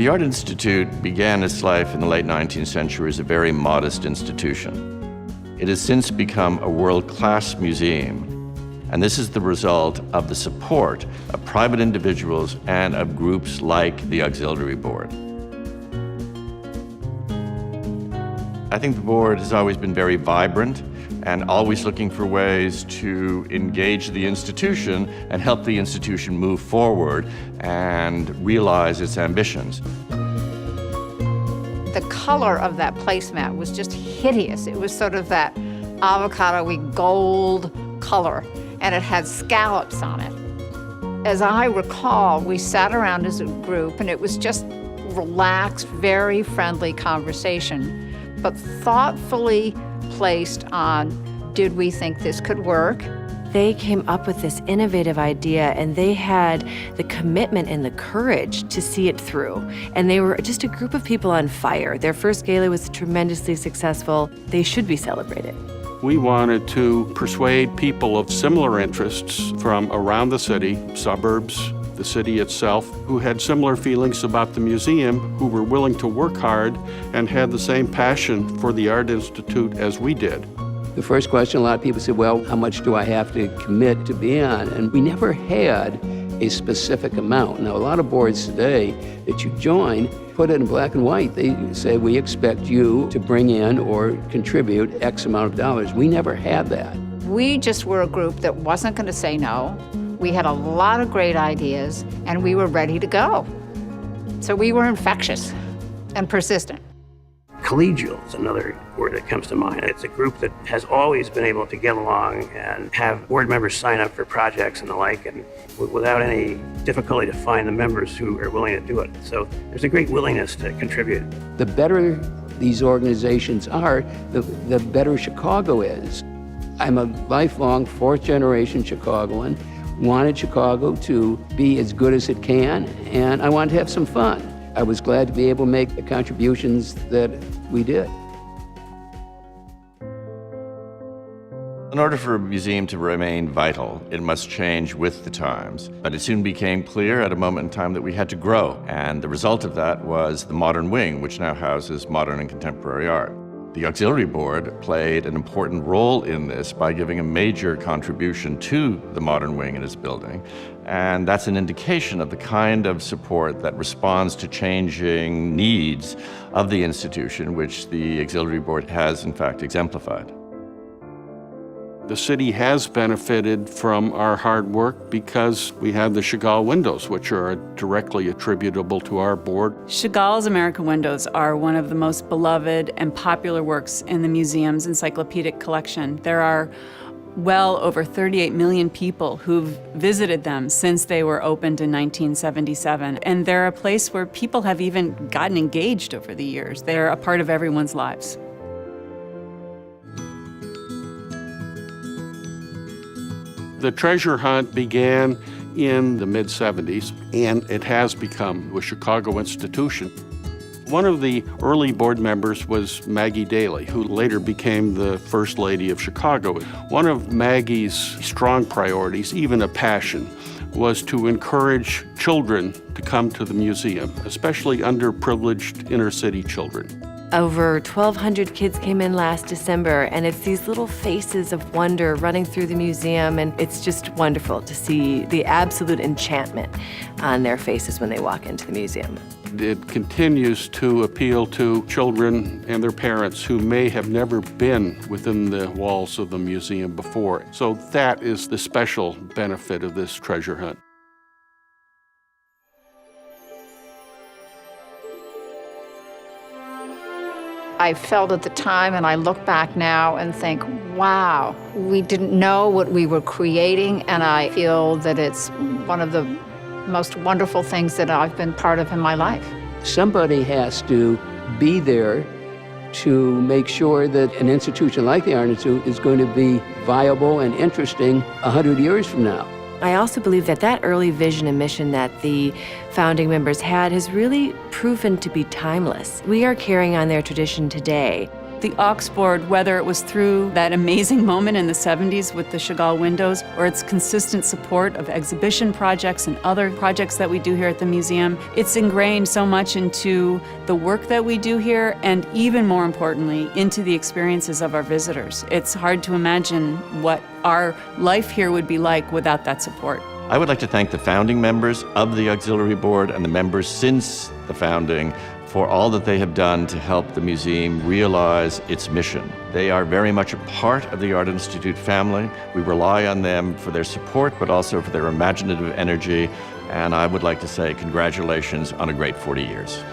The Art Institute began its life in the late 19th century as a very modest institution. It has since become a world-class museum, and this is the result of the support of private individuals and of groups like the Auxiliary Board. I think the board has always been very vibrant and always looking for ways to engage the institution and help the institution move forward and realize its ambitions. The color of that placemat was just hideous. It was sort of that avocado-y gold color, and it had scallops on it. As I recall, we sat around as a group, and it was just relaxed, very friendly conversation, but thoughtfully placed on, did we think this could work? They came up with this innovative idea, and they had the commitment and the courage to see it through. And they were just a group of people on fire. Their first gala was tremendously successful. They should be celebrated. We wanted to persuade people of similar interests from around the city, suburbs, the city itself, who had similar feelings about the museum, who were willing to work hard and had the same passion for the Art Institute as we did. The first question, a lot of people said, well, how much do I have to commit to be on? And we never had a specific amount. Now, a lot of boards today that you join put it in black and white. They say, we expect you to bring in or contribute X amount of dollars. We never had that. We just were a group that wasn't going to say no. We had a lot of great ideas, and we were ready to go. So we were infectious and persistent. Collegial is another word that comes to mind. It's a group that has always been able to get along and have board members sign up for projects and the like, and without any difficulty to find the members who are willing to do it. So there's a great willingness to contribute. The better these organizations are, the better Chicago is. I'm a lifelong fourth-generation Chicagoan, wanted Chicago to be as good as it can, and I wanted to have some fun. I was glad to be able to make the contributions that we did. In order for a museum to remain vital, it must change with the times. But it soon became clear at a moment in time that we had to grow, and the result of that was the Modern Wing, which now houses modern and contemporary art. The Auxiliary Board played an important role in this by giving a major contribution to the Modern Wing in its building, and that's an indication of the kind of support that responds to changing needs of the institution, which the Auxiliary Board has, in fact, exemplified. The city has benefited from our hard work because we have the Chagall windows, which are directly attributable to our board. Chagall's American Windows are one of the most beloved and popular works in the museum's encyclopedic collection. There are well over 38 million people who've visited them since they were opened in 1977. And they're a place where people have even gotten engaged over the years. They're a part of everyone's lives. The treasure hunt began in the mid-70s, and it has become a Chicago institution. One of the early board members was Maggie Daley, who later became the First Lady of Chicago. One of Maggie's strong priorities, even a passion, was to encourage children to come to the museum, especially underprivileged inner-city children. Over 1,200 kids came in last December, and it's these little faces of wonder running through the museum, and it's just wonderful to see the absolute enchantment on their faces when they walk into the museum. It continues to appeal to children and their parents who may have never been within the walls of the museum before. So that is the special benefit of this treasure hunt. I felt at the time, and I look back now and think, wow, we didn't know what we were creating, and I feel that it's one of the most wonderful things that I've been part of in my life. Somebody has to be there to make sure that an institution like the Art Institute is going to be viable and interesting 100 years from now. I also believe that that early vision and mission that the founding members had has really proven to be timeless. We are carrying on their tradition today. The Aux Board, whether it was through that amazing moment in the 70s with the Chagall windows, or its consistent support of exhibition projects and other projects that we do here at the museum, it's ingrained so much into the work that we do here, and even more importantly, into the experiences of our visitors. It's hard to imagine what our life here would be like without that support. I would like to thank the founding members of the Auxiliary Board and the members since the founding for all that they have done to help the museum realize its mission. They are very much a part of the Art Institute family. We rely on them for their support, but also for their imaginative energy. And I would like to say congratulations on a great 40 years.